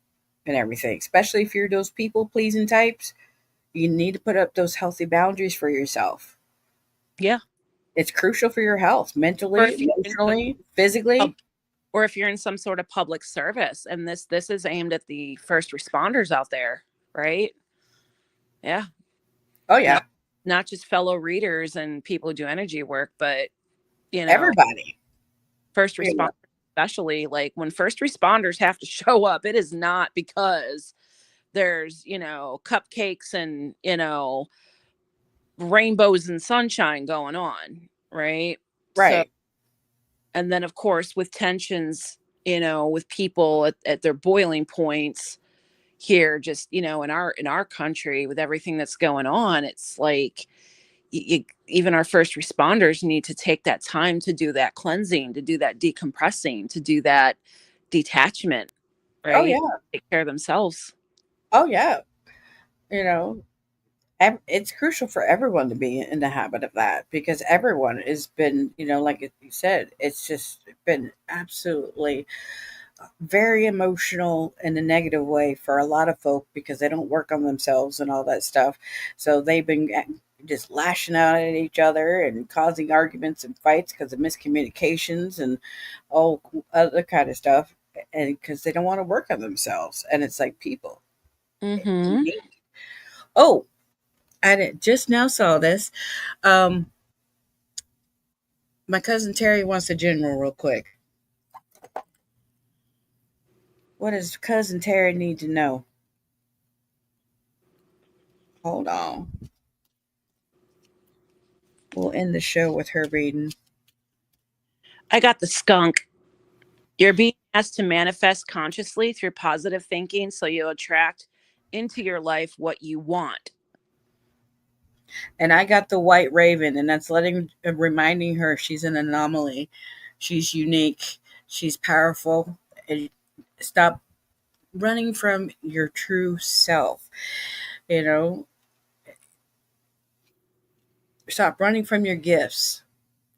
and everything, especially if you're those people pleasing types. You need to put up those healthy boundaries for yourself. Yeah. It's crucial for your health, Or mentally, if you're in some emotionally, pub- physically. or if you're in some sort of public service, and this is aimed at the first responders out there, right? Yeah. Oh Not yeah, not just fellow readers and people who do energy work, but you know, everybody. first You responders, know, especially like when first responders have to show up, it is not because there's, cupcakes and, rainbows and sunshine going on, right? So, right? and then of course with tensions, with people at their boiling points here, just, in our country with everything that's going on, it's like even our first responders need to take that time to do that cleansing, to do that decompressing, to do that detachment, Oh right? yeah, Take care of themselves. oh yeah. You know, it's crucial for everyone to be in the habit of that because everyone has been, like you said, it's just been absolutely very emotional in a negative way for a lot of folk because they don't work on themselves and all that stuff. So they've been just lashing out at each other and causing arguments and fights because of miscommunications and all other kind of stuff. And because they don't want to work on themselves. And it's like, people, you Mm-hmm. need. Oh, just now saw this. Um, my cousin Terry wants a general real quick. What does cousin Terry need to know? Hold on. We'll end the show with her reading. I got the skunk. You're being asked to manifest consciously through positive thinking so you attract into your life what you want. And I got the white raven, and that's reminding her she's an anomaly. She's unique. She's powerful. And stop running from your true self. You know, stop running from your gifts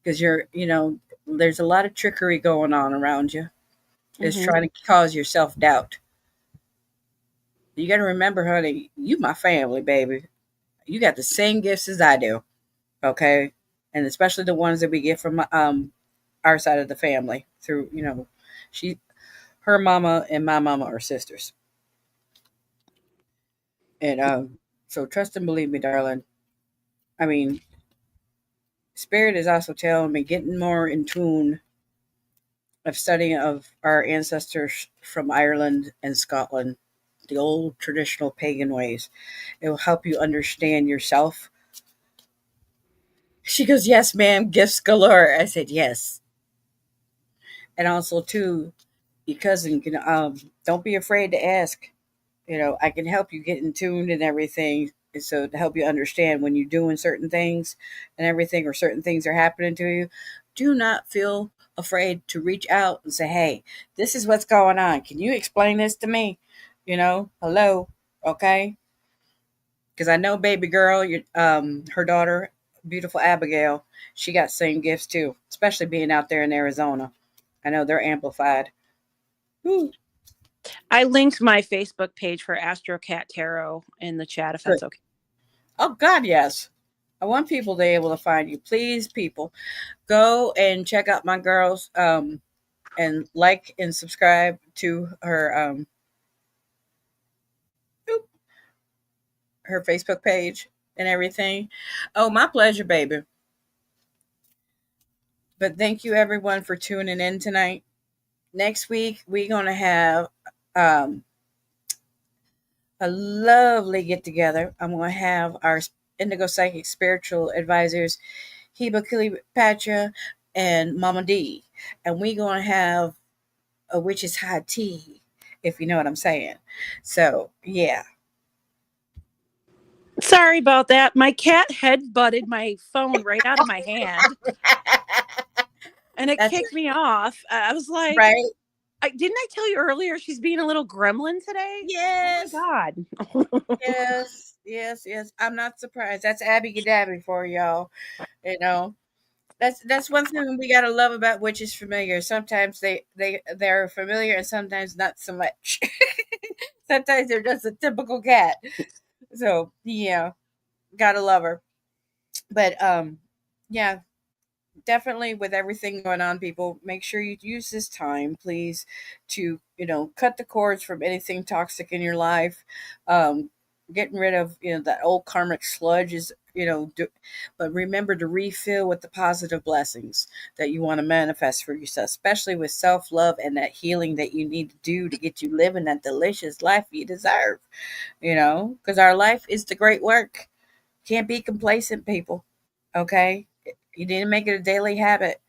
because there's a lot of trickery going on around you. It's Mm-hmm. trying to cause your self doubt. You got to remember, honey, you my family, baby. You got the same gifts as I do, okay? And especially the ones that we get from our side of the family through, she, her mama and my mama are sisters. And so trust and believe me, darling. I mean, spirit is also telling me getting more in tune of studying of our ancestors from Ireland and Scotland, the old traditional pagan ways. It will help you understand yourself. She goes, "Yes, ma'am, gifts galore." I said, "Yes." And also, too, your cousin can, don't be afraid to ask. I can help you get in tune and everything. So to help you understand when you're doing certain things and everything, or certain things are happening to you, do not feel afraid to reach out and say, hey, this is what's going on. Can you explain this to me? Hello. Okay. Because I know baby girl, her daughter, beautiful Abigail, she got same gifts too, especially being out there in Arizona. I know they're amplified. Woo, I linked my Facebook page for Astro Cat Tarot in the chat if good. that's okay. Oh God, yes. I want people to be able to find you. Please, people, go and check out my girls, and like and subscribe to her Facebook page and everything. Oh, my pleasure, baby. But thank you everyone for tuning in tonight. Next week we're gonna have um, a lovely get together. I'm gonna have our Indigo Psychic spiritual advisors, Heba Cleopatra and Mama D, and we're gonna have a witch's high tea, if you know what I'm saying. So yeah. Sorry about that. My cat head butted my phone right out of my hand and it That's kicked me off. I was like, right. didn't I tell you earlier she's being a little gremlin today? Oh my Yes. God. Yes. Yes. Yes. I'm not surprised. That's Abby Gadabby for y'all. You know. That's one thing we gotta love about witches familiar. Sometimes they're familiar and sometimes not so much. Sometimes they're just a typical cat. So yeah, gotta love her. But yeah, definitely with everything going on, people, make sure you use this time, please, to cut the cords from anything toxic in your life. um Getting rid of that old karmic sludge is but remember to refill with the positive blessings that you want to manifest for yourself, especially with self-love and that healing that you need to do to get you living that delicious life you deserve. Because our life is the great work. Can't be complacent, people. Okay, you need to make it a daily habit.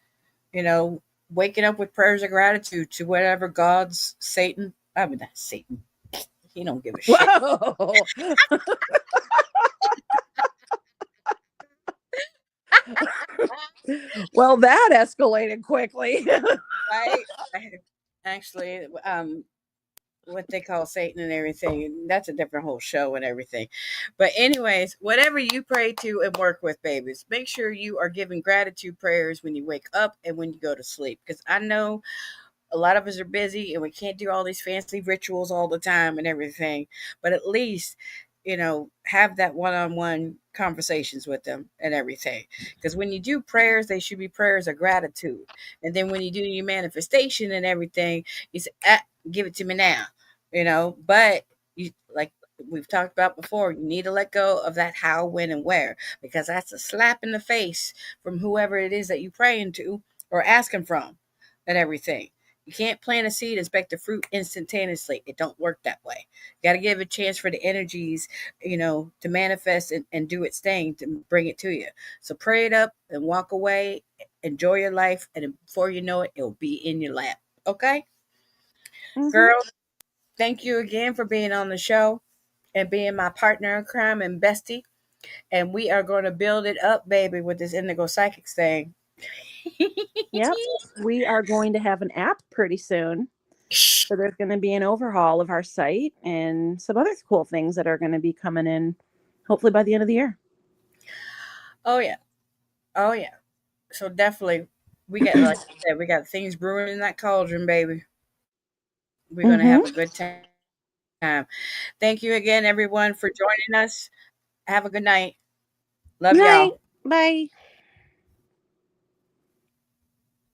you know, Waking up with prayers of gratitude to whatever God's Satan. I mean, not Satan. He don't give a shit, Whoa. Well, that escalated quickly. right? Actually, what they call Satan and everything. That's a different whole show and everything. But anyways, whatever you pray to and work with, babies, make sure you are giving gratitude prayers when you wake up and when you go to sleep. Because I know a lot of us are busy and we can't do all these fancy rituals all the time and everything, but at least have that one-on-one conversations with them and everything, because when you do prayers, they should be prayers of gratitude. And then when you do your manifestation and everything, you say, give it to me now. But you, like we've talked about before, you need to let go of that how, when, and where, because that's a slap in the face from whoever it is that you praying to or asking from and everything. You can't plant a seed and expect the fruit instantaneously. It don't work that way. You got to give a chance for the energies, to manifest and do its thing to bring it to you. So pray it up and walk away. Enjoy your life, and before you know it, it'll be in your lap. Okay, Hmm. girl. Thank you again for being on the show and being my partner in crime and bestie. And we are going to build it up, baby, with this Indigo Psychics thing. Yep. We are going to have an app pretty soon. So there's going to be an overhaul of our site and some other cool things that are going to be coming in hopefully by the end of the year. Oh yeah. Oh yeah. So definitely, we got, like I said, we got things brewing in that cauldron, baby. We're gonna Mm-hmm. have a good time. Thank you again, everyone, for joining us. Have a good night. Love Night. y'all. Bye.